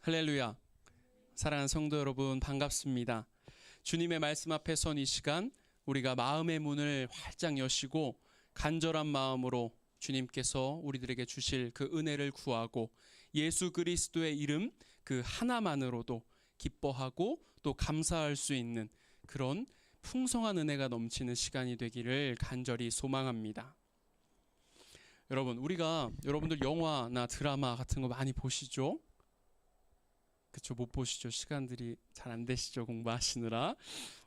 할렐루야. 사랑하는 성도 여러분, 반갑습니다. 주님의 말씀 앞에 선 이 시간, 우리가 마음의 문을 활짝 여시고 간절한 마음으로 주님께서 우리들에게 주실 그 은혜를 구하고 예수 그리스도의 이름 그 하나만으로도 기뻐하고 또 감사할 수 있는 그런 풍성한 은혜가 넘치는 시간이 되기를 간절히 소망합니다. 여러분들 영화나 드라마 같은 거 많이 보시죠? 그쵸, 못 보시죠. 시간들이 잘 안 되시죠, 공부하시느라.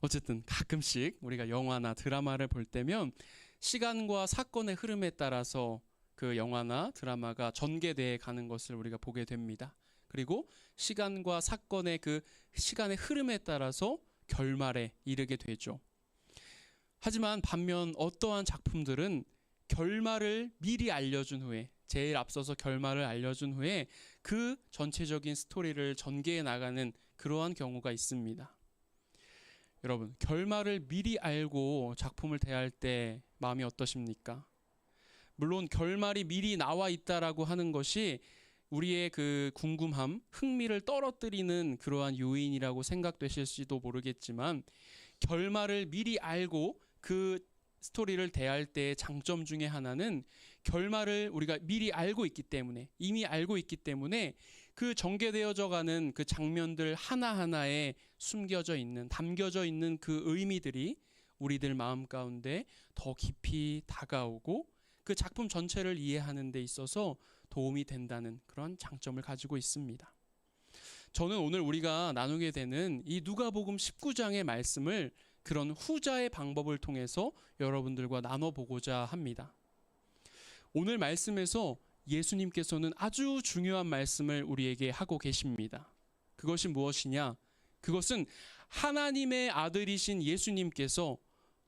어쨌든 가끔씩 우리가 영화나 드라마를 볼 때면 시간과 사건의 흐름에 따라서 그 영화나 드라마가 전개되어 가는 것을 우리가 보게 됩니다. 그리고 시간과 사건의 그 시간의 흐름에 따라서 결말에 이르게 되죠. 하지만 반면 어떠한 작품들은 결말을 미리 알려준 후에, 제일 앞서서 결말을 알려준 후에 그 전체적인 스토리를 전개해 나가는 그러한 경우가 있습니다. 여러분, 결말을 미리 알고 작품을 대할 때 마음이 어떠십니까? 물론 결말이 미리 나와 있다라고 하는 것이 우리의 그 궁금함, 흥미를 떨어뜨리는 그러한 요인이라고 생각되실지도 모르겠지만, 결말을 미리 알고 그 스토리를 대할 때의 장점 중에 하나는 결말을 우리가 미리 알고 있기 때문에, 이미 알고 있기 때문에 그 전개되어져 가는 그 장면들 하나하나에 숨겨져 있는, 담겨져 있는 그 의미들이 우리들 마음 가운데 더 깊이 다가오고 그 작품 전체를 이해하는 데 있어서 도움이 된다는 그런 장점을 가지고 있습니다. 저는 오늘 우리가 나누게 되는 이 누가복음 19장의 말씀을 그런 후자의 방법을 통해서 여러분들과 나눠보고자 합니다. 오늘 말씀에서 예수님께서는 아주 중요한 말씀을 우리에게 하고 계십니다. 그것이 무엇이냐? 그것은 하나님의 아들이신 예수님께서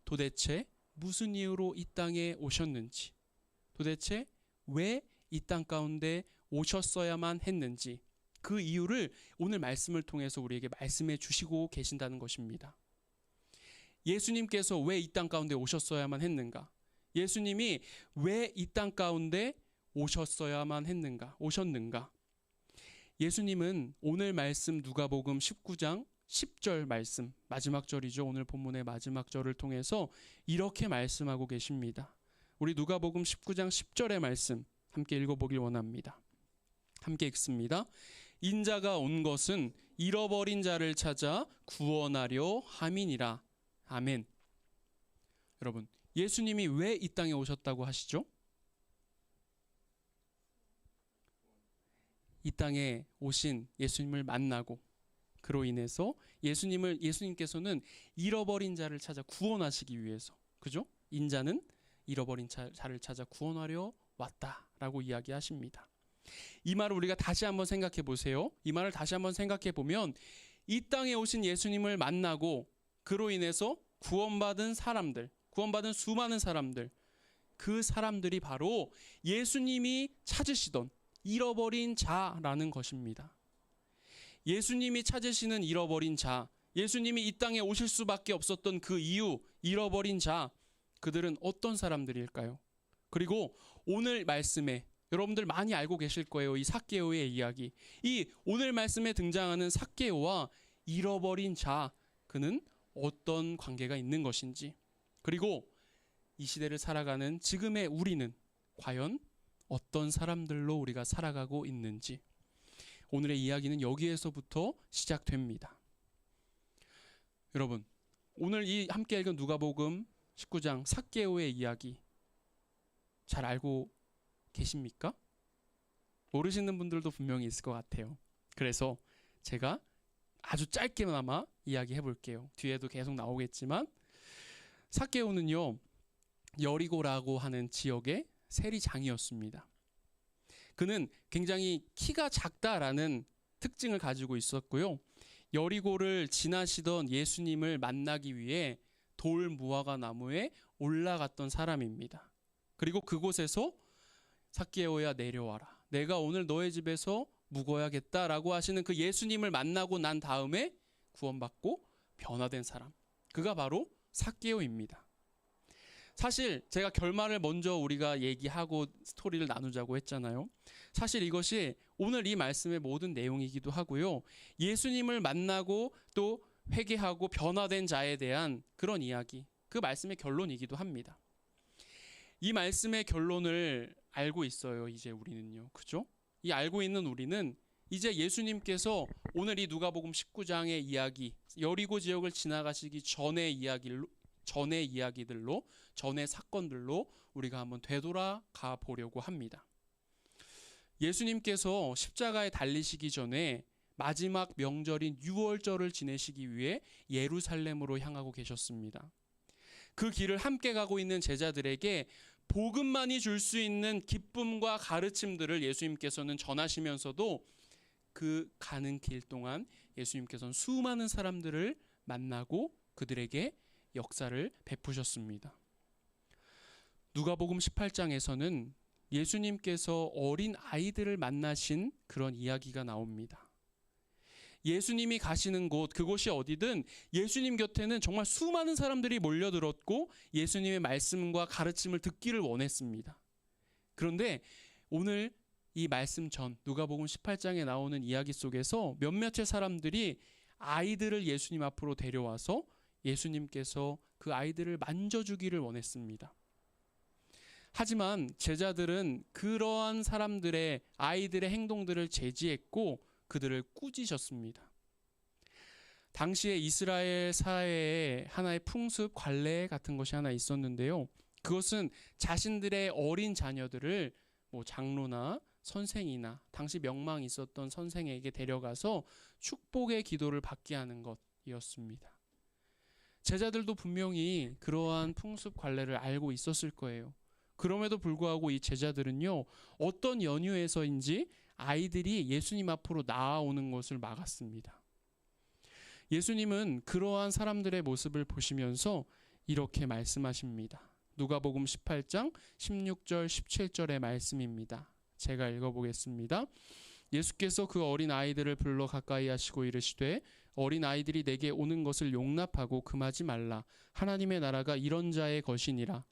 도대체 무슨 이유로 이 땅에 오셨는지, 도대체 왜 이 땅 가운데 오셨어야만 했는지, 그 이유를 오늘 말씀을 통해서 우리에게 말씀해 주시고 계신다는 것입니다. 예수님께서 왜 이 땅 가운데 오셨어야만 했는가? 예수님이 왜 이 땅 가운데 오셨어야만 오셨는가? 예수님은 오늘 말씀 누가복음 19장 10절 말씀, 마지막 절이죠. 오늘 본문의 마지막 절을 통해서 이렇게 말씀하고 계십니다. 우리 누가복음 19장 10절의 말씀 함께 읽어보길 원합니다. 함께 읽습니다. 인자가 온 것은 잃어버린 자를 찾아 구원하려 함이니라. 아멘. 여러분, 예수님이 왜 이 땅에 오셨다고 하시죠? 이 땅에 오신 예수님을 만나고 그로 인해서 예수님께서는 잃어버린 자를 찾아 구원하시기 위해서, 그죠? 인자는 잃어버린 자를 찾아 구원하려 왔다라고 이야기하십니다. 이 말을 우리가 다시 한번 생각해 보세요. 이 말을 다시 한번 생각해 보면 이 땅에 오신 예수님을 만나고 그로 인해서 구원받은 사람들, 구원받은 수많은 사람들, 그 사람들이 바로 예수님이 찾으시던 잃어버린 자라는 것입니다. 예수님이 찾으시는 잃어버린 자, 예수님이 이 땅에 오실 수밖에 없었던 그 이유, 잃어버린 자, 그들은 어떤 사람들일까요? 그리고 오늘 말씀에 여러분들 많이 알고 계실 거예요. 이 삭개오의 이야기. 이 오늘 말씀에 등장하는 삭개오와 잃어버린 자, 그는 어떤 관계가 있는 것인지, 그리고 이 시대를 살아가는 지금의 우리는 과연 어떤 사람들로 우리가 살아가고 있는지, 오늘의 이야기는 여기에서부터 시작됩니다. 여러분, 오늘 이 함께 읽은 누가복음 19장 삭개오의 이야기 잘 알고 계십니까? 모르시는 분들도 분명히 있을 것 같아요. 그래서 제가 아주 짧게나마 이야기해 볼게요. 뒤에도 계속 나오겠지만, 삭개오는요, 여리고라고 하는 지역의 세리장이었습니다. 그는 굉장히 키가 작다라는 특징을 가지고 있었고요. 여리고를 지나시던 예수님을 만나기 위해 돌 무화과 나무에 올라갔던 사람입니다. 그리고 그곳에서 삭개오야 내려와라, 내가 오늘 너의 집에서 묵어야겠다라고 하시는 그 예수님을 만나고 난 다음에 구원받고 변화된 사람, 그가 바로 삭개오입니다. 사실 제가 결말을 먼저 우리가 얘기하고 스토리를 나누자고 했잖아요. 사실 이것이 오늘 이 말씀의 모든 내용이기도 하고요. 예수님을 만나고 또 회개하고 변화된 자에 대한 그런 이야기, 그 말씀의 결론이기도 합니다. 이 말씀의 결론을 알고 있어요. 이제 우리는요. 그죠? 이 알고 있는 우리는 이제 예수님께서 오늘 이 누가복음 19장의 이야기, 여리고 지역을 지나가시기 전의 이야기들로, 전의 사건들로 우리가 한번 되돌아가 보려고 합니다. 예수님께서 십자가에 달리시기 전에 마지막 명절인 유월절을 지내시기 위해 예루살렘으로 향하고 계셨습니다. 그 길을 함께 가고 있는 제자들에게 복음만이 줄 수 있는 기쁨과 가르침들을 예수님께서는 전하시면서도 그 가는 길 동안 예수님께서는 수많은 사람들을 만나고 그들에게 역사를 베푸셨습니다. 누가복음 18장에서는 예수님께서 어린 아이들을 만나신 그런 이야기가 나옵니다. 예수님이 가시는 곳, 그곳이 어디든 예수님 곁에는 정말 수많은 사람들이 몰려들었고 예수님의 말씀과 가르침을 듣기를 원했습니다. 그런데 오늘 이 말씀 전 누가복음 18장에 나오는 이야기 속에서 몇몇의 사람들이 아이들을 예수님 앞으로 데려와서 예수님께서 그 아이들을 만져주기를 원했습니다. 하지만 제자들은 그러한 사람들의 아이들의 행동들을 제지했고 그들을 꾸짖으셨습니다. 당시에 이스라엘 사회에 하나의 풍습, 관례 같은 것이 하나 있었는데요. 그것은 자신들의 어린 자녀들을 장로나 선생이나 당시 명망이 있었던 선생에게 데려가서 축복의 기도를 받게 하는 것이었습니다. 제자들도 분명히 그러한 풍습, 관례를 알고 있었을 거예요. 그럼에도 불구하고 이 제자들은요, 어떤 연유에서인지 아이들이 예수님 앞으로 나아오는 것을 막았습니다. 예수님은 그러한 사람들의 모습을 보시면서 이렇게 말씀하십니다. 누가복음 18장 16절 17절의 말씀입니다. 제가 읽어보겠습니다. 예수께서 그 어린 아이들을 불러 가까이 하시고 이르시되 어린 아이들이 내게 오는 것을 용납하고 금하지 말라. 하나님의 나라가 이런 자의 것이니라.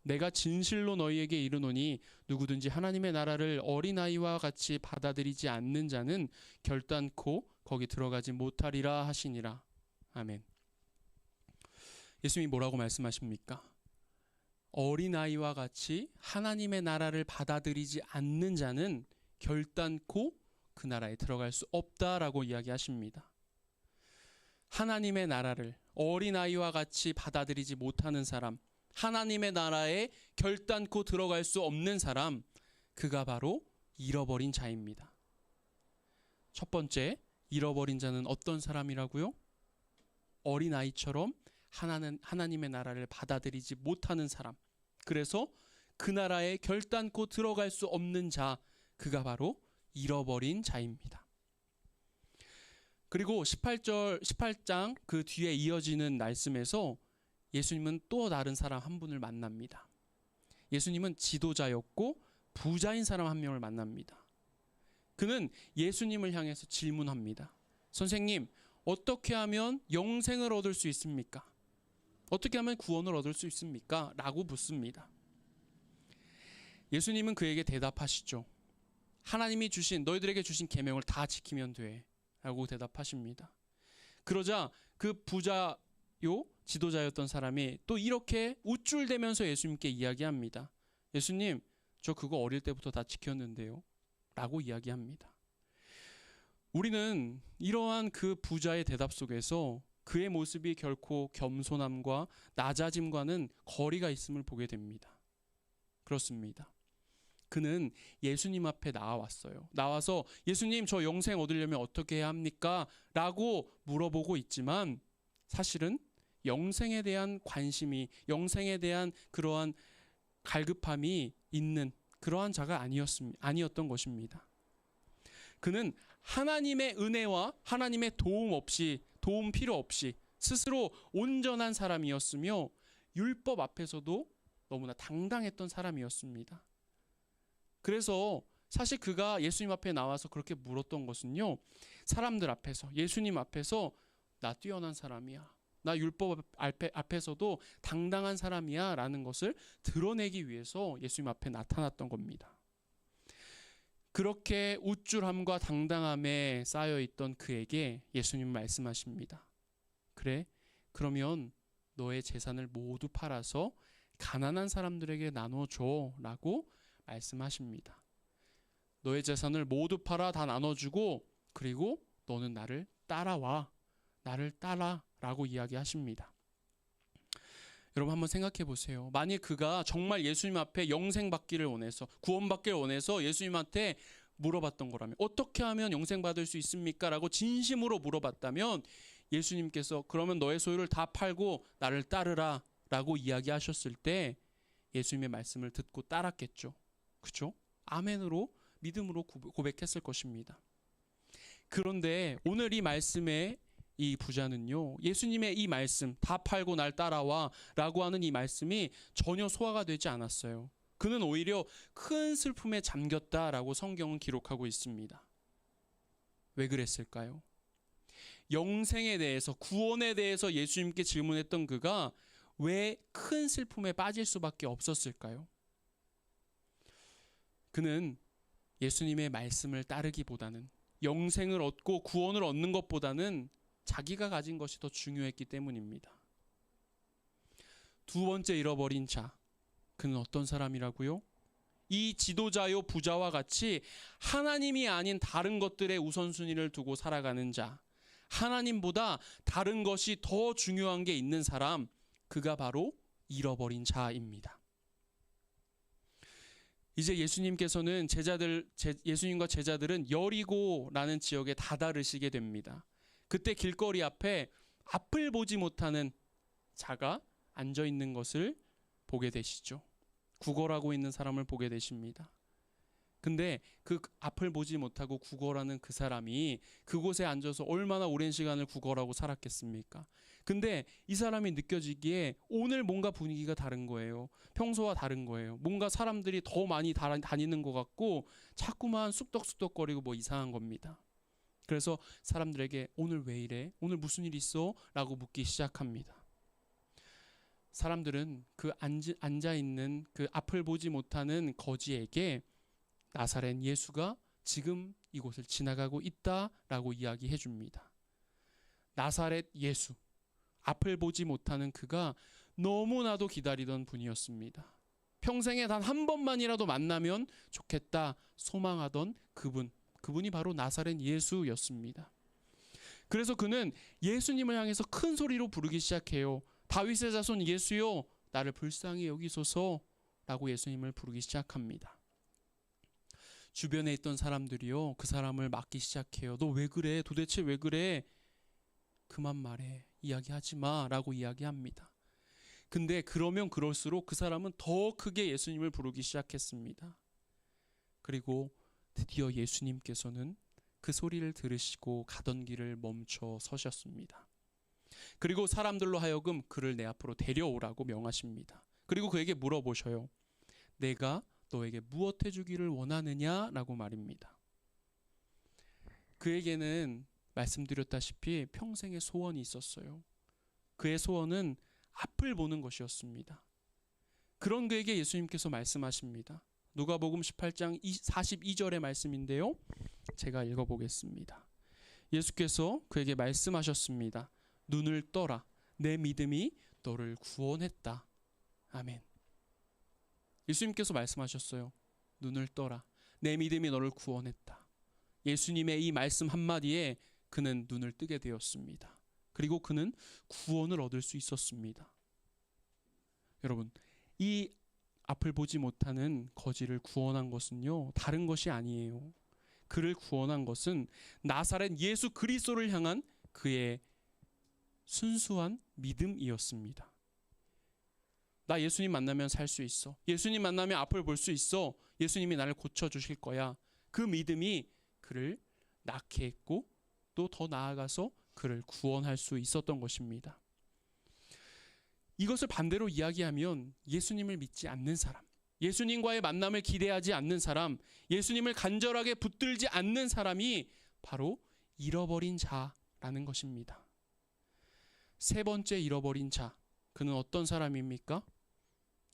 내가 진실로 너희에게 이르노니 누구든지 하나님의 나라를 어린아이와 같이 받아들이지 않는 자는 결단코 거기 들어가지 못하리라 하시니라. 아멘. 예수님이 뭐라고 말씀하십니까? 어린아이와 같이 하나님의 나라를 받아들이지 않는 자는 결단코 그 나라에 들어갈 수 없다라고 이야기하십니다. 하나님의 나라를 어린아이와 같이 받아들이지 못하는 사람, 하나님의 나라에 결단코 들어갈 수 없는 사람, 그가 바로 잃어버린 자입니다. 첫 번째, 잃어버린 자는 어떤 사람이라고요? 어린아이처럼 하나님의 나라를 받아들이지 못하는 사람, 그래서 그 나라에 결단코 들어갈 수 없는 자, 그가 바로 잃어버린 자입니다. 그리고 18장 그 뒤에 이어지는 말씀에서 예수님은 또 다른 사람 한 분을 만납니다. 예수님은 지도자였고 부자인 사람 한 명을 만납니다. 그는 예수님을 향해서 질문합니다. 선생님, 어떻게 하면 영생을 얻을 수 있습니까? 어떻게 하면 구원을 얻을 수 있습니까? 라고 묻습니다. 예수님은 그에게 대답하시죠. 하나님이 너희들에게 주신 계명을 다 지키면 돼 라고 대답하십니다. 그러자 그 부자요 지도자였던 사람이 또 이렇게 우쭐대면서 예수님께 이야기합니다. 예수님, 저 그거 어릴 때부터 다 지켰는데요 라고 이야기합니다. 우리는 이러한 그 부자의 대답 속에서 그의 모습이 결코 겸손함과 낮아짐과는 거리가 있음을 보게 됩니다. 그렇습니다. 그는 예수님 앞에 나와왔어요. 나와서 예수님, 저 영생 얻으려면 어떻게 해야 합니까? 라고 물어보고 있지만 사실은 영생에 대한 관심이, 영생에 대한 그러한 갈급함이 있는 그러한 자가 아니었던 것입니다. 그는 하나님의 은혜와 하나님의 도움 필요 없이 스스로 온전한 사람이었으며 율법 앞에서도 너무나 당당했던 사람이었습니다. 그래서 사실 그가 예수님 앞에 나와서 그렇게 물었던 것은요, 사람들 앞에서, 예수님 앞에서 나 뛰어난 사람이야, 나 율법 앞에서도 당당한 사람이야 라는 것을 드러내기 위해서 예수님 앞에 나타났던 겁니다. 그렇게 우쭐함과 당당함에 쌓여있던 그에게 예수님 말씀하십니다. 그래, 그러면 너의 재산을 모두 팔아서 가난한 사람들에게 나눠줘 라고 말씀하십니다. 너의 재산을 모두 팔아 다 나눠주고 그리고 너는 나를 따라와, 나를 따라 라고 이야기하십니다. 여러분 한번 생각해 보세요. 만약 그가 정말 예수님 앞에 영생 받기를 원해서, 구원 받기를 원해서 예수님한테 물어봤던 거라면, 어떻게 하면 영생 받을 수 있습니까? 라고 진심으로 물어봤다면 예수님께서 그러면 너의 소유를 다 팔고 나를 따르라 라고 이야기하셨을 때 예수님의 말씀을 듣고 따랐겠죠. 그렇죠? 아멘으로, 믿음으로 고백했을 것입니다. 그런데 오늘 이 말씀의 이 부자는요, 예수님의 이 말씀, 다 팔고 날 따라와 라고 하는 이 말씀이 전혀 소화가 되지 않았어요. 그는 오히려 큰 슬픔에 잠겼다라고 성경은 기록하고 있습니다. 왜 그랬을까요? 영생에 대해서, 구원에 대해서 예수님께 질문했던 그가 왜 큰 슬픔에 빠질 수밖에 없었을까요? 그는 예수님의 말씀을 따르기보다는, 영생을 얻고 구원을 얻는 것보다는 자기가 가진 것이 더 중요했기 때문입니다. 두 번째 잃어버린 자, 그는 어떤 사람이라고요? 이 지도자요 부자와 같이 하나님이 아닌 다른 것들의 우선순위를 두고 살아가는 자, 하나님보다 다른 것이 더 중요한 게 있는 사람, 그가 바로 잃어버린 자입니다. 이제 예수님께서는 예수님과 제자들은 여리고라는 지역에 다다르시게 됩니다. 그때 길거리 앞에 앞을 보지 못하는 자가 앉아 있는 것을 보게 되시죠. 구걸하고 있는 사람을 보게 되십니다. 근데 그 앞을 보지 못하고 구걸하는 그 사람이 그곳에 앉아서 얼마나 오랜 시간을 구걸하고 살았겠습니까? 근데 이 사람이 느껴지기에 오늘 뭔가 분위기가 다른 거예요. 평소와 다른 거예요. 뭔가 사람들이 더 많이 다니는 것 같고 자꾸만 쑥덕쑥덕거리고 뭐 이상한 겁니다. 그래서 사람들에게 오늘 왜 이래? 오늘 무슨 일 있어? 라고 묻기 시작합니다. 사람들은 그 앉아있는 그 앞을 보지 못하는 거지에게 나사렛 예수가 지금 이곳을 지나가고 있다라고 이야기해 줍니다. 나사렛 예수, 앞을 보지 못하는 그가 너무나도 기다리던 분이었습니다. 평생에 단 한 번만이라도 만나면 좋겠다 소망하던 그분이 바로 나사렛 예수였습니다. 그래서 그는 예수님을 향해서 큰 소리로 부르기 시작해요. 다윗의 자손 예수요, 나를 불쌍히 여기소서 라고 예수님을 부르기 시작합니다. 주변에 있던 사람들이요, 그 사람을 막기 시작해요. 너 왜 그래? 도대체 왜 그래? 그만 말해. 이야기하지 마 라고 이야기합니다. 근데 그러면 그럴수록 그 사람은 더 크게 예수님을 부르기 시작했습니다. 그리고 드디어 예수님께서는 그 소리를 들으시고 가던 길을 멈춰 서셨습니다. 그리고 사람들로 하여금 그를 내 앞으로 데려오라고 명하십니다. 그리고 그에게 물어보셔요. 내가 너에게 무엇 해주기를 원하느냐? 라고 말입니다. 그에게는 말씀드렸다시피 평생의 소원이 있었어요. 그의 소원은 앞을 보는 것이었습니다. 그런 그에게 예수님께서 말씀하십니다. 누가복음 18장 42절의 말씀인데요. 제가 읽어보겠습니다. 예수께서 그에게 말씀하셨습니다. 눈을 떠라. 내 믿음이 너를 구원했다. 아멘. 예수님께서 말씀하셨어요. 눈을 떠라. 내 믿음이 너를 구원했다. 예수님의 이 말씀 한마디에 그는 눈을 뜨게 되었습니다. 그리고 그는 구원을 얻을 수 있었습니다. 여러분, 이 앞을 보지 못하는 거지를 구원한 것은요, 다른 것이 아니에요. 그를 구원한 것은 나사렛 예수 그리스도를 향한 그의 순수한 믿음이었습니다. 나 예수님 만나면 살 수 있어. 예수님 만나면 앞을 볼 수 있어. 예수님이 나를 고쳐주실 거야. 그 믿음이 그를 낳게 했고 또 더 나아가서 그를 구원할 수 있었던 것입니다. 이것을 반대로 이야기하면 예수님을 믿지 않는 사람, 예수님과의 만남을 기대하지 않는 사람, 예수님을 간절하게 붙들지 않는 사람이 바로 잃어버린 자라는 것입니다. 세 번째 잃어버린 자, 그는 어떤 사람입니까?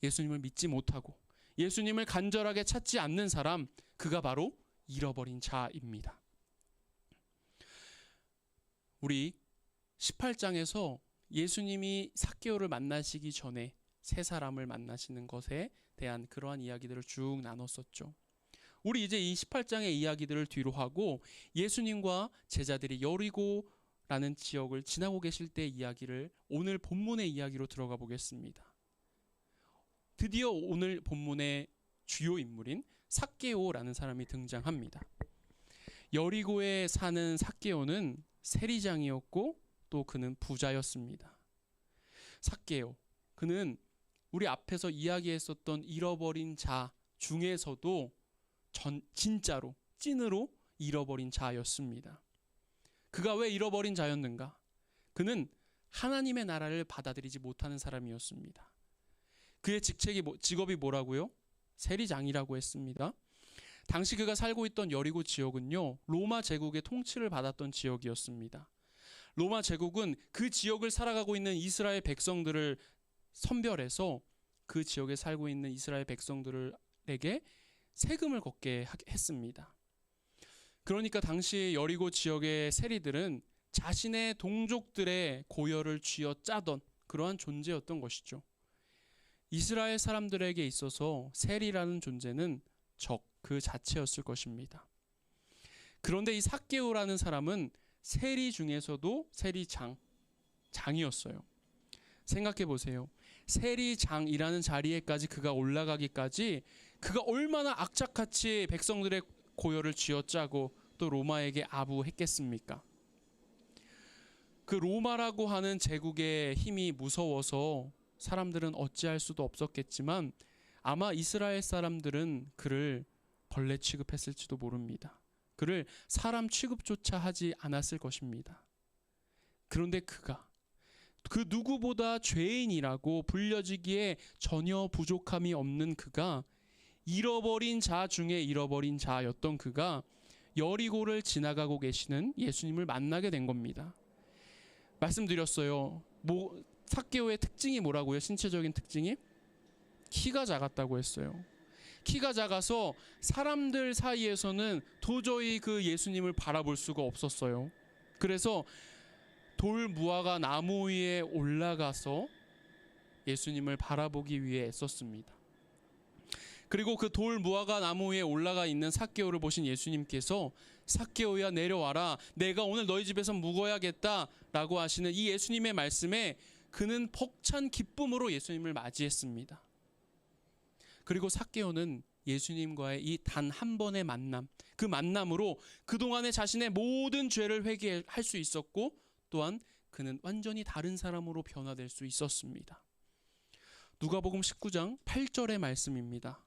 예수님을 믿지 못하고 예수님을 간절하게 찾지 않는 사람, 그가 바로 잃어버린 자입니다. 우리 18장에서 예수님이 삭개오를 만나시기 전에 세 사람을 만나시는 것에 대한 그러한 이야기들을 쭉 나눴었죠. 우리 이제 이 18장의 이야기들을 뒤로 하고 예수님과 제자들이 여리고라는 지역을 지나고 계실 때 이야기를 오늘 본문의 이야기로 들어가 보겠습니다. 드디어 오늘 본문의 주요 인물인 삭개오라는 사람이 등장합니다. 여리고에 사는 삭개오는 세리장이었고 또 그는 부자였습니다. 삭개오, 그는 우리 앞에서 이야기했었던 잃어버린 자 중에서도 진짜로 찐으로 잃어버린 자였습니다. 그가 왜 잃어버린 자였는가? 그는 하나님의 나라를 받아들이지 못하는 사람이었습니다. 그의 직업이 뭐라고요? 세리장이라고 했습니다. 당시 그가 살고 있던 여리고 지역은요, 로마 제국의 통치를 받았던 지역이었습니다. 로마 제국은 그 지역을 살아가고 있는 이스라엘 백성들을 선별해서 그 지역에 살고 있는 이스라엘 백성들에게 세금을 걷게 했습니다. 그러니까 당시 여리고 지역의 세리들은 자신의 동족들의 고열을 쥐어짜던 그러한 존재였던 것이죠. 이스라엘 사람들에게 있어서 세리라는 존재는 적 그 자체였을 것입니다. 그런데 이 삭개오라는 사람은 세리 중에서도 장이었어요. 생각해 보세요. 세리장이라는 자리에까지 그가 올라가기까지 그가 얼마나 악착같이 백성들의 고열을 쥐어짜고 또 로마에게 아부했겠습니까? 그 로마라고 하는 제국의 힘이 무서워서 사람들은 어찌할 수도 없었겠지만 아마 이스라엘 사람들은 그를 벌레 취급했을지도 모릅니다. 그를 사람 취급조차 하지 않았을 것입니다. 그런데 그가 그 누구보다 죄인이라고 불려지기에 전혀 부족함이 없는 그가 잃어버린 자 중에 잃어버린 자였던 그가 여리고를 지나가고 계시는 예수님을 만나게 된 겁니다. 말씀드렸어요. 삭개오의 특징이 뭐라고요? 신체적인 특징이? 키가 작았다고 했어요. 키가 작아서 사람들 사이에서는 도저히 그 예수님을 바라볼 수가 없었어요. 그래서 돌 무화과 나무 위에 올라가서 예수님을 바라보기 위해 애썼습니다. 그리고 그 돌 무화과 나무 위에 올라가 있는 삭개오를 보신 예수님께서 삭개오야 내려와라, 내가 오늘 너희 집에서 묵어야겠다 라고 하시는 이 예수님의 말씀에 그는 벅찬 기쁨으로 예수님을 맞이했습니다. 그리고 삭개오는 예수님과의 이 단 한 번의 만남, 그 만남으로 그동안의 자신의 모든 죄를 회개할 수 있었고 또한 그는 완전히 다른 사람으로 변화될 수 있었습니다. 누가복음 19장 8절의 말씀입니다.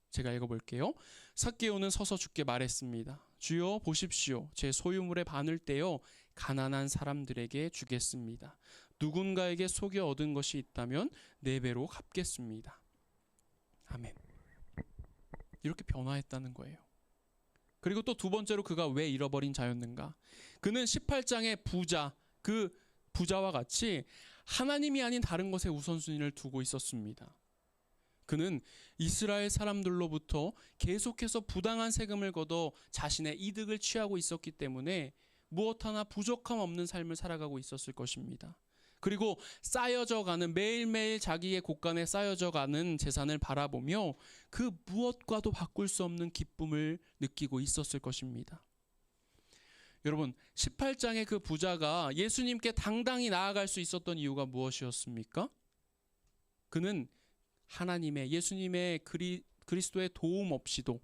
제가 읽어볼게요. 삭개오는 서서 주께 말했습니다. 주여 보십시오. 제 소유물의 반을 떼어 가난한 사람들에게 주겠습니다. 누군가에게 속여 얻은 것이 있다면 4배로 갚겠습니다. 아멘. 이렇게 변화했다는 거예요. 그리고 또 두 번째로 그가 왜 잃어버린 자였는가? 그는 18장의 그 부자와 같이 하나님이 아닌 다른 것에 우선순위를 두고 있었습니다. 그는 이스라엘 사람들로부터 계속해서 부당한 세금을 걷어 자신의 이득을 취하고 있었기 때문에 무엇 하나 부족함 없는 삶을 살아가고 있었을 것입니다. 그리고 쌓여져 가는, 매일매일 자기의 곳간에 쌓여져 가는 재산을 바라보며 그 무엇과도 바꿀 수 없는 기쁨을 느끼고 있었을 것입니다. 여러분, 18장의 그 부자가 예수님께 당당히 나아갈 수 있었던 이유가 무엇이었습니까? 그는 예수님의 그리스도의 도움 없이도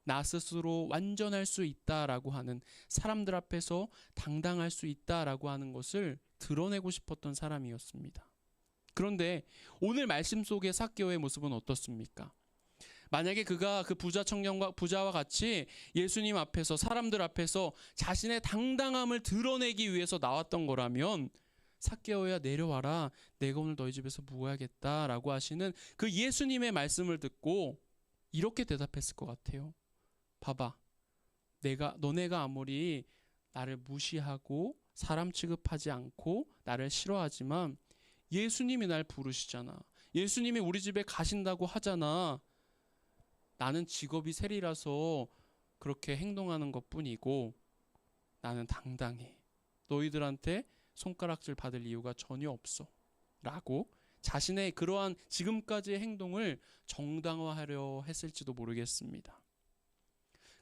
나 스스로 완전할 수 있다라고 하는, 사람들 앞에서 당당할 수 있다라고 하는 것을 드러내고 싶었던 사람이었습니다. 그런데 오늘 말씀 속의 삭개오의 모습은 어떻습니까? 만약에 그가 그 부자와 같이 예수님 앞에서, 사람들 앞에서 자신의 당당함을 드러내기 위해서 나왔던 거라면, 삭개오야 내려와라, 내가 오늘 너희 집에서 묵어야겠다라고 하시는 그 예수님의 말씀을 듣고 이렇게 대답했을 것 같아요. 봐봐, 너네가 아무리 나를 무시하고 사람 취급하지 않고 나를 싫어하지만 예수님이 날 부르시잖아. 예수님이 우리 집에 가신다고 하잖아. 나는 직업이 세리라서 그렇게 행동하는 것뿐이고 나는 당당해. 너희들한테 손가락질 받을 이유가 전혀 없어. 라고 자신의 그러한 지금까지의 행동을 정당화하려 했을지도 모르겠습니다.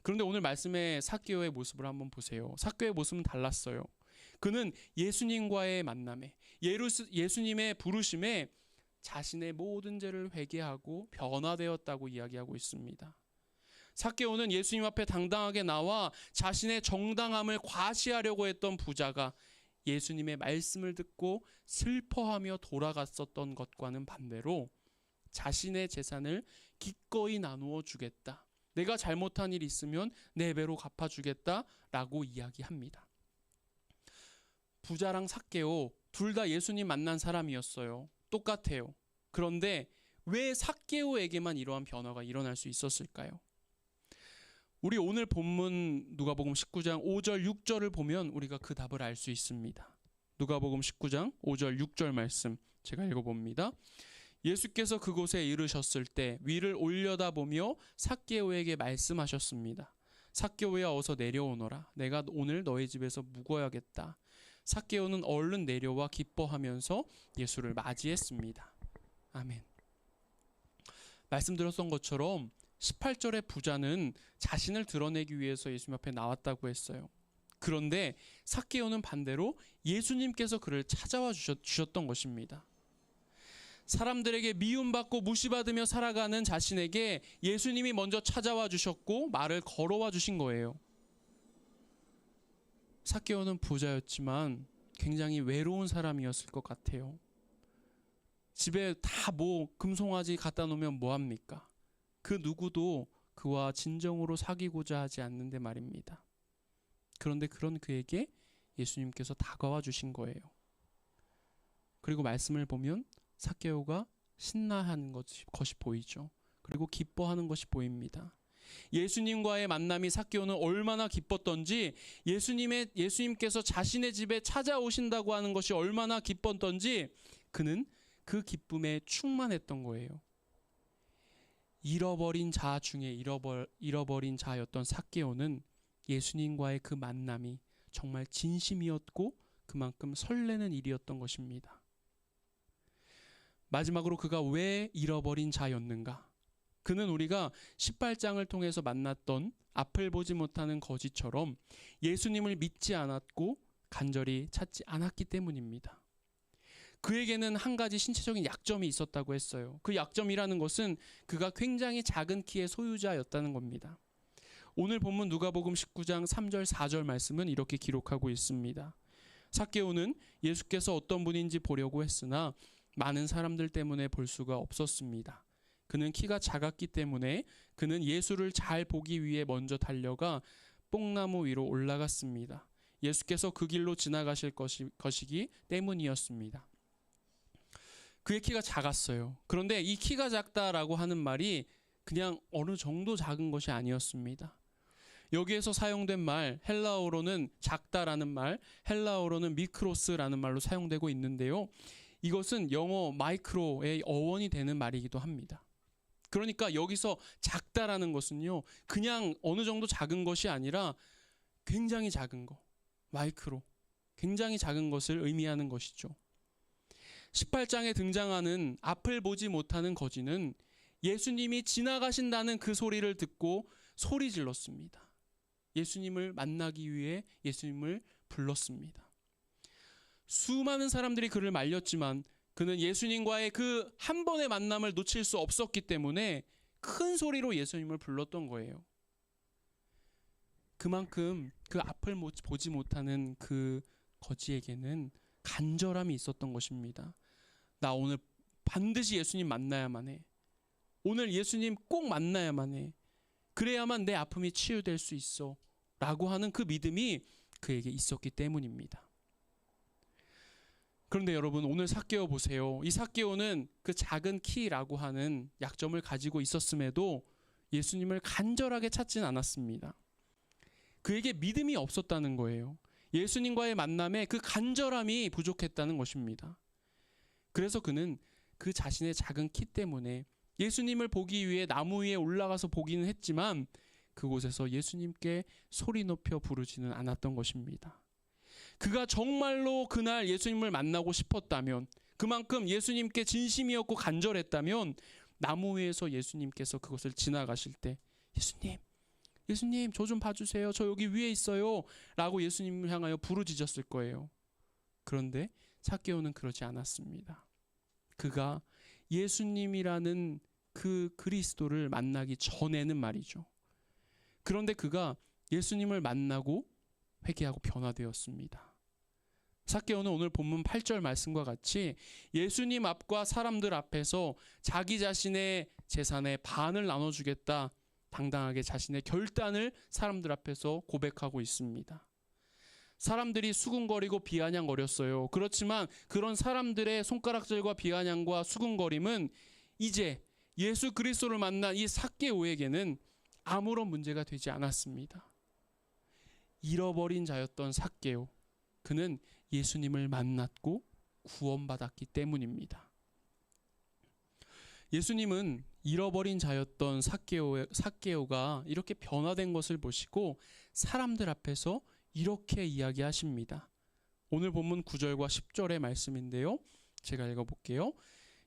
그런데 오늘 말씀의 삭개오의 모습을 한번 보세요. 삭개오의 모습은 달랐어요. 그는 예수님과의 만남에, 예수님의 부르심에 자신의 모든 죄를 회개하고 변화되었다고 이야기하고 있습니다. 삭개오는 예수님 앞에 당당하게 나와 자신의 정당함을 과시하려고 했던 부자가 예수님의 말씀을 듣고 슬퍼하며 돌아갔었던 것과는 반대로 자신의 재산을 기꺼이 나누어 주겠다. 내가 잘못한 일이 있으면 4배로 갚아주겠다라고 이야기합니다. 부자랑 삭개오 둘 다 예수님 만난 사람이었어요. 똑같아요. 그런데 왜 삭개오에게만 이러한 변화가 일어날 수 있었을까요? 우리 오늘 본문 누가복음 19장 5절 6절을 보면 우리가 그 답을 알 수 있습니다. 누가복음 19장 5절 6절 말씀 제가 읽어봅니다. 예수께서 그곳에 이르셨을 때 위를 올려다보며 삭개오에게 말씀하셨습니다. 삭개오야 어서 내려오너라. 내가 오늘 너희 집에서 묵어야겠다. 삭개오는 얼른 내려와 기뻐하면서 예수를 맞이했습니다. 아멘. 말씀드렸던 것처럼 18절의 부자는 자신을 드러내기 위해서 예수님 앞에 나왔다고 했어요. 그런데 삭개오는 반대로 예수님께서 그를 찾아와 주셨던 것입니다. 사람들에게 미움받고 무시받으며 살아가는 자신에게 예수님이 먼저 찾아와 주셨고 말을 걸어와 주신 거예요. 삭개오는 부자였지만 굉장히 외로운 사람이었을 것 같아요. 집에 다 금송아지 갖다 놓으면 뭐합니까? 그 누구도 그와 진정으로 사귀고자 하지 않는데 말입니다. 그런데 그런 그에게 예수님께서 다가와 주신 거예요. 그리고 말씀을 보면 삭개오가 신나하는 것이 보이죠. 그리고 기뻐하는 것이 보입니다. 예수님과의 만남이 삭개오는 얼마나 기뻤던지, 예수님께서 자신의 집에 찾아오신다고 하는 것이 얼마나 기뻤던지 그는 그 기쁨에 충만했던 거예요. 잃어버린 자 중에 잃어버린 자였던 삭개오는 예수님과의 그 만남이 정말 진심이었고 그만큼 설레는 일이었던 것입니다. 마지막으로 그가 왜 잃어버린 자였는가? 그는 우리가 18장을 통해서 만났던 앞을 보지 못하는 거지처럼 예수님을 믿지 않았고 간절히 찾지 않았기 때문입니다. 그에게는 한 가지 신체적인 약점이 있었다고 했어요. 그 약점이라는 것은 그가 굉장히 작은 키의 소유자였다는 겁니다. 오늘 본문 누가복음 19장 3절 4절 말씀은 이렇게 기록하고 있습니다. 삭개오는 예수께서 어떤 분인지 보려고 했으나 많은 사람들 때문에 볼 수가 없었습니다. 그는 키가 작았기 때문에 그는 예수를 잘 보기 위해 먼저 달려가 뽕나무 위로 올라갔습니다. 예수께서 그 길로 지나가실 것이기 때문이었습니다. 그의 키가 작았어요. 그런데 이 키가 작다라고 하는 말이 그냥 어느 정도 작은 것이 아니었습니다. 여기에서 사용된 말, 헬라어로는 작다라는 말, 헬라어로는 미크로스라는 말로 사용되고 있는데요. 이것은 영어 마이크로의 어원이 되는 말이기도 합니다. 그러니까 여기서 작다라는 것은요, 그냥 어느 정도 작은 것이 아니라 굉장히 작은 것, 마이크로, 굉장히 작은 것을 의미하는 것이죠. 18장에 등장하는 앞을 보지 못하는 거지는 예수님이 지나가신다는 그 소리를 듣고 소리 질렀습니다. 예수님을 만나기 위해 예수님을 불렀습니다. 수많은 사람들이 그를 말렸지만 그는 예수님과의 그 한 번의 만남을 놓칠 수 없었기 때문에 큰 소리로 예수님을 불렀던 거예요. 그만큼 그 앞을 보지 못하는 그 거지에게는 간절함이 있었던 것입니다. 나 오늘 반드시 예수님 만나야만 해. 오늘 예수님 꼭 만나야만 해. 그래야만 내 아픔이 치유될 수 있어. 라고 하는 그 믿음이 그에게 있었기 때문입니다. 그런데 여러분, 오늘 삭개오 보세요. 이 삭개오는 그 작은 키라고 하는 약점을 가지고 있었음에도 예수님을 간절하게 찾진 않았습니다. 그에게 믿음이 없었다는 거예요. 예수님과의 만남에 그 간절함이 부족했다는 것입니다. 그래서 그는 그 자신의 작은 키 때문에 예수님을 보기 위해 나무 위에 올라가서 보기는 했지만 그곳에서 예수님께 소리 높여 부르지는 않았던 것입니다. 그가 정말로 그날 예수님을 만나고 싶었다면, 그만큼 예수님께 진심이었고 간절했다면 나무 위에서 예수님께서 그것을 지나가실 때 예수님 저 좀 봐주세요. 저 여기 위에 있어요. 라고 예수님을 향하여 부르짖었을 거예요. 그런데 삭개오는 그러지 않았습니다. 그가 예수님이라는 그 그리스도를 만나기 전에는 말이죠. 그런데 그가 예수님을 만나고 회개하고 변화되었습니다. 삭개오는 오늘 본문 8절 말씀과 같이 예수님 앞과 사람들 앞에서 자기 자신의 재산의 반을 나눠주겠다, 당당하게 자신의 결단을 사람들 앞에서 고백하고 있습니다. 사람들이 수군거리고 비아냥거렸어요. 그렇지만 그런 사람들의 손가락질과 비아냥과 수군거림은 이제 예수 그리스도를 만난 이 삭개오에게는 아무런 문제가 되지 않았습니다. 잃어버린 자였던 삭개오, 그는 예수님을 만났고 구원받았기 때문입니다. 예수님은 잃어버린 자였던 삭개오가 이렇게 변화된 것을 보시고 사람들 앞에서 이렇게 이야기하십니다. 오늘 본문 9절과 10절의 말씀인데요. 제가 읽어볼게요.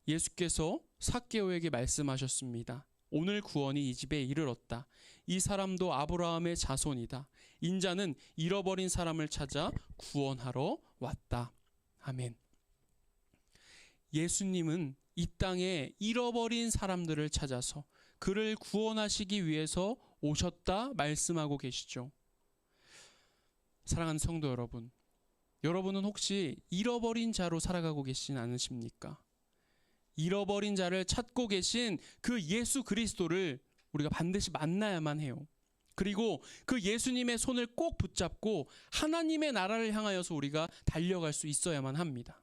예수께서 삭개오에게 말씀하셨습니다. 오늘 구원이 이 집에 이르렀다. 이 사람도 아브라함의 자손이다. 인자는 잃어버린 사람을 찾아 구원하러 왔다. 아멘. 예수님은 이 땅에 잃어버린 사람들을 찾아서 그를 구원하시기 위해서 오셨다 말씀하고 계시죠. 사랑하는 성도 여러분, 여러분은 혹시 잃어버린 자로 살아가고 계시진 않으십니까? 잃어버린 자를 찾고 계신 그 예수 그리스도를 우리가 반드시 만나야만 해요. 그리고 그 예수님의 손을 꼭 붙잡고 하나님의 나라를 향하여서 우리가 달려갈 수 있어야만 합니다.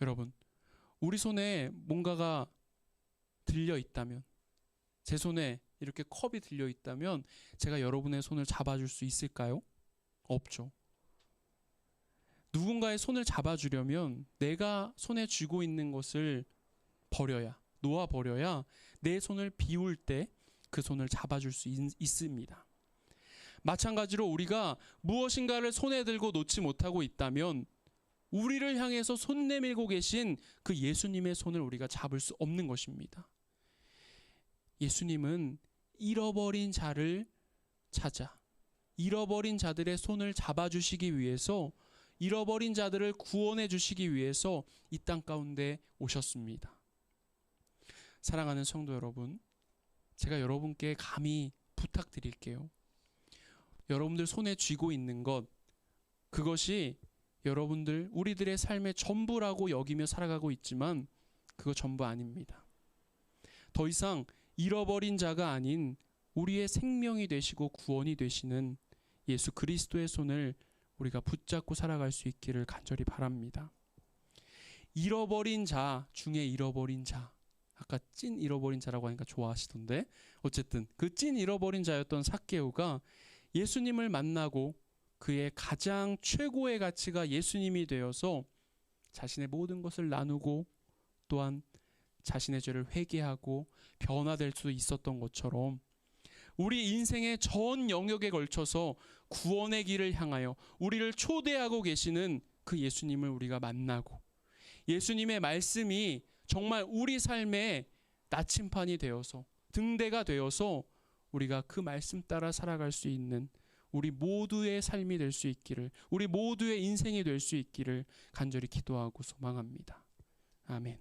여러분, 우리 손에 뭔가가 들려 있다면, 제 손에 이렇게 컵이 들려 있다면 제가 여러분의 손을 잡아줄 수 있을까요? 없죠. 누군가의 손을 잡아주려면 내가 손에 쥐고 있는 것을 놓아버려야 내 손을 비울 때 그 손을 잡아줄 수 있습니다. 마찬가지로 우리가 무엇인가를 손에 들고 놓지 못하고 있다면 우리를 향해서 손 내밀고 계신 그 예수님의 손을 우리가 잡을 수 없는 것입니다. 예수님은 잃어버린 자를 찾아 잃어버린 자들의 손을 잡아주시기 위해서, 잃어버린 자들을 구원해 주시기 위해서 이 땅 가운데 오셨습니다. 사랑하는 성도 여러분, 제가 여러분께 감히 부탁드릴게요. 여러분들 손에 쥐고 있는 것, 그것이 우리들의 삶의 전부라고 여기며 살아가고 있지만 그거 전부 아닙니다. 더 이상 잃어버린 자가 아닌 우리의 생명이 되시고 구원이 되시는 예수 그리스도의 손을 우리가 붙잡고 살아갈 수 있기를 간절히 바랍니다. 잃어버린 자 중에 잃어버린 자, 아까 찐 잃어버린 자라고 하니까 좋아하시던데, 어쨌든 그 찐 잃어버린 자였던 삭개오가 예수님을 만나고 그의 가장 최고의 가치가 예수님이 되어서 자신의 모든 것을 나누고 또한 자신의 죄를 회개하고 변화될 수 있었던 것처럼 우리 인생의 전 영역에 걸쳐서 구원의 길을 향하여 우리를 초대하고 계시는 그 예수님을 우리가 만나고, 예수님의 말씀이 정말 우리 삶의 나침판이 되어서, 등대가 되어서 우리가 그 말씀 따라 살아갈 수 있는 우리 모두의 삶이 될 수 있기를, 우리 모두의 인생이 될 수 있기를 간절히 기도하고 소망합니다. 아멘.